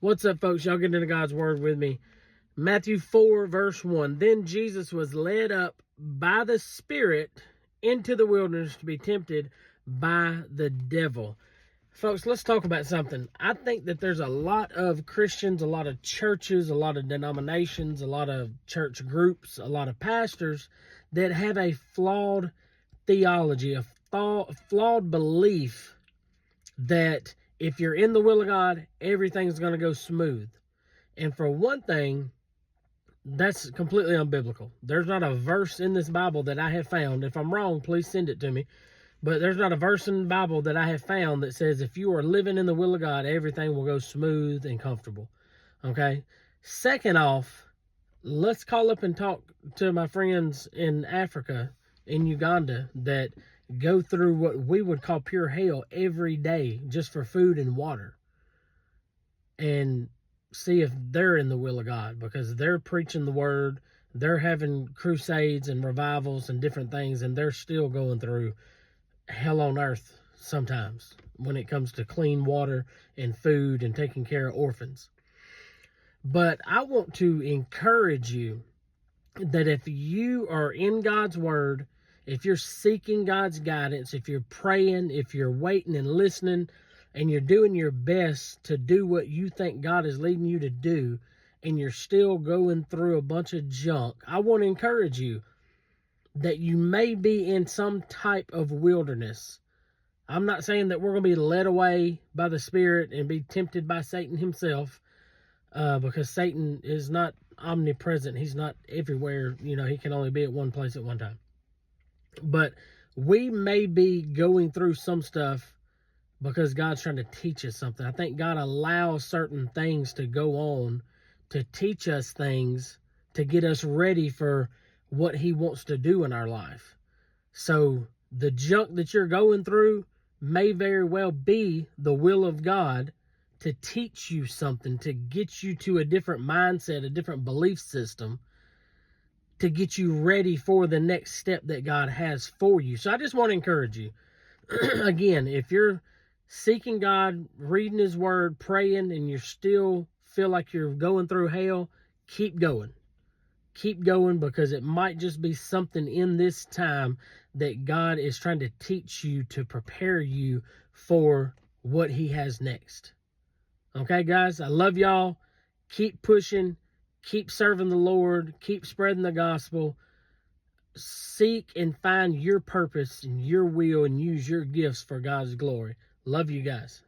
What's up, folks? Y'all get into God's Word with me. Matthew 4, verse 1. Then Jesus was led up by the Spirit into the wilderness to be tempted by the devil. Folks, let's talk about something. I think that there's a lot of Christians, a lot of churches, a lot of denominations, a lot of church groups, a lot of pastors that have a flawed theology, a flawed belief that if you're in the will of God, everything's going to go smooth. And for one thing, that's completely unbiblical. There's not a verse in this Bible that I have found. If I'm wrong, please send it to me. But there's not a verse in the Bible that I have found that says if you are living in the will of God, everything will go smooth and comfortable. Okay? Second off, let's call up and talk to my friends in Africa, in Uganda, that go through what we would call pure hell every day just for food and water, and see if they're in the will of God, because they're preaching the word, they're having crusades and revivals and different things, and they're still going through hell on earth sometimes when it comes to clean water and food and taking care of orphans. But I want to encourage you that if you are in God's word, if you're seeking God's guidance, if you're praying, if you're waiting and listening, and you're doing your best to do what you think God is leading you to do, and you're still going through a bunch of junk, I want to encourage you that you may be in some type of wilderness. I'm not saying that we're going to be led away by the Spirit and be tempted by Satan himself, because Satan is not omnipresent. He's not everywhere. He can only be at one place at one time. But we may be going through some stuff because God's trying to teach us something. I think God allows certain things to go on to teach us things, to get us ready for what He wants to do in our life. So the junk that you're going through may very well be the will of God to teach you something, to get you to a different mindset, a different belief system, to get you ready for the next step that God has for you. So I just want to encourage you. Again, if you're seeking God, reading His Word, praying, and you still feel like you're going through hell, keep going. Keep going, because it might just be something in this time that God is trying to teach you to prepare you for what He has next. Okay, guys, I love y'all. Keep pushing. Keep serving the Lord. Keep spreading the gospel. Seek and find your purpose and your will and use your gifts for God's glory. Love you guys.